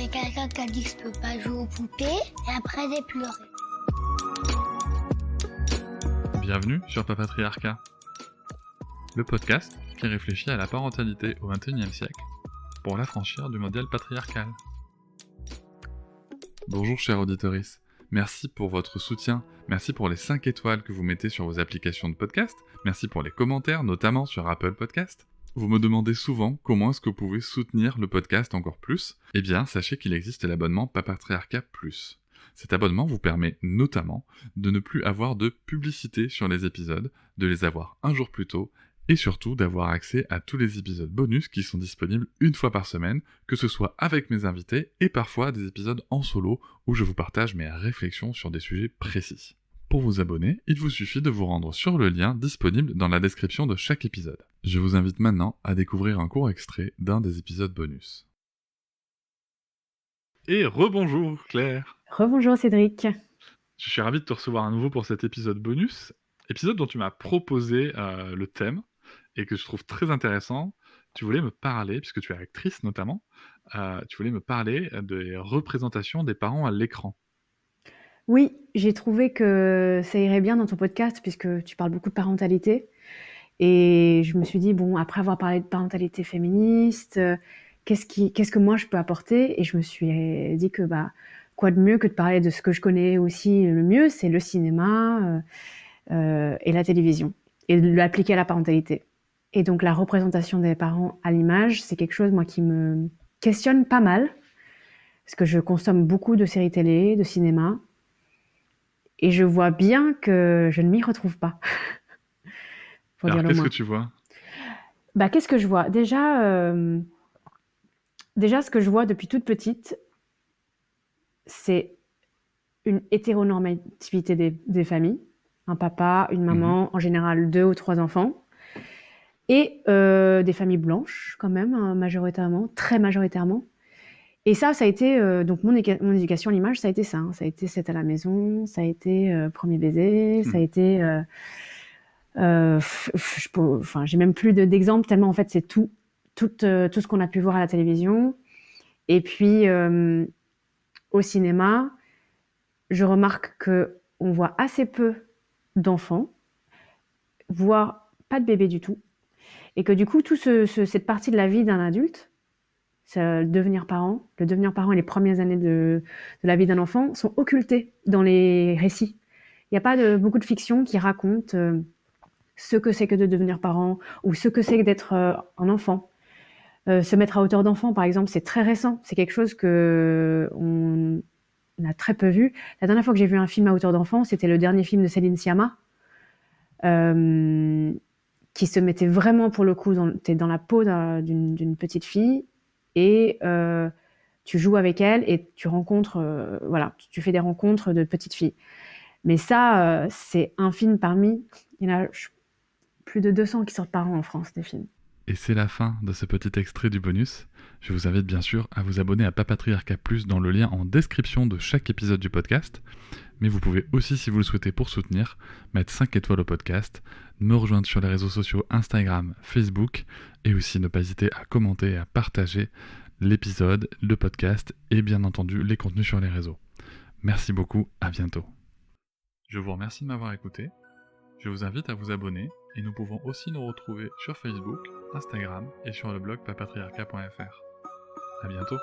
avait quelqu'un qui a dit que je peux pas jouer aux poupées, et après j'ai pleuré. Bienvenue sur Papatriarcat, le podcast qui réfléchit à la parentalité au XXIe siècle pour l'affranchir du modèle patriarcal. Bonjour chers auditeurs, merci pour votre soutien, merci pour les 5 étoiles que vous mettez sur vos applications de podcast, merci pour les commentaires, notamment sur Apple Podcast. Vous me demandez souvent comment est-ce que vous pouvez soutenir le podcast encore plus. Eh bien, sachez qu'il existe l'abonnement Papatriarcat Plus. Cet abonnement vous permet notamment de ne plus avoir de publicité sur les épisodes, de les avoir un jour plus tôt, et surtout d'avoir accès à tous les épisodes bonus qui sont disponibles une fois par semaine, que ce soit avec mes invités et parfois des épisodes en solo où je vous partage mes réflexions sur des sujets précis. Pour vous abonner, il vous suffit de vous rendre sur le lien disponible dans la description de chaque épisode. Je vous invite maintenant à découvrir un court extrait d'un des épisodes bonus. Et rebonjour Claire. Rebonjour Cédric. Je suis ravi de te recevoir à nouveau pour cet épisode bonus, épisode dont tu m'as proposé le thème et que je trouve très intéressant. Tu voulais me parler, puisque tu es actrice notamment, tu voulais me parler des représentations des parents à l'écran. Oui, j'ai trouvé que ça irait bien dans ton podcast puisque tu parles beaucoup de parentalité. Et je me suis dit, bon, après avoir parlé de parentalité féministe, qu'est-ce que moi je peux apporter? Et je me suis dit que quoi de mieux que de parler de ce que je connais aussi le mieux, c'est le cinéma et la télévision, et de l'appliquer à la parentalité. Et donc la représentation des parents à l'image, c'est quelque chose moi qui me questionne pas mal, parce que je consomme beaucoup de séries télé, de cinéma, et je vois bien que je ne m'y retrouve pas. Alors qu'est-ce que tu vois? Qu'est-ce que je vois? Déjà, ce que je vois depuis toute petite, c'est une hétéronormativité des familles. Un papa, une maman, en général 2 ou 3 enfants. Et des familles blanches quand même, hein, majoritairement, très majoritairement. Et ça a été donc mon éducation à l'image, ça a été ça, hein. Ça a été 7 à la maison, ça a été premier baiser, ça a été j'ai même plus d'exemples tellement en fait c'est tout ce qu'on a pu voir à la télévision. Et puis au cinéma, je remarque que on voit assez peu d'enfants, voire pas de bébés du tout, et que du coup cette partie de la vie d'un adulte, le devenir parent et les premières années de la vie d'un enfant sont occultées dans les récits. Il n'y a pas beaucoup de fiction qui raconte ce que c'est que de devenir parent ou ce que c'est que d'être un enfant. Se mettre à hauteur d'enfant, par exemple, c'est très récent. C'est quelque chose qu'on a très peu vu. La dernière fois que j'ai vu un film à hauteur d'enfant, c'était le dernier film de Céline Sciamma, qui se mettait vraiment, pour le coup, t'es dans la peau d'une petite fille et tu joues avec elle et tu rencontres, tu fais des rencontres de petites filles. Mais ça, c'est un film parmi... Il y en a plus de 200 qui sortent par an en France, des films. Et c'est la fin de ce petit extrait du bonus. Je vous invite bien sûr à vous abonner à Papatriarcat Plus dans le lien en description de chaque épisode du podcast. Mais vous pouvez aussi, si vous le souhaitez pour soutenir, mettre 5 étoiles au podcast, me rejoindre sur les réseaux sociaux Instagram, Facebook, et aussi ne pas hésiter à commenter et à partager l'épisode, le podcast et bien entendu les contenus sur les réseaux. Merci beaucoup, à bientôt. Je vous remercie de m'avoir écouté. Je vous invite à vous abonner et nous pouvons aussi nous retrouver sur Facebook, Instagram et sur le blog papatriarcat.fr. À bientôt.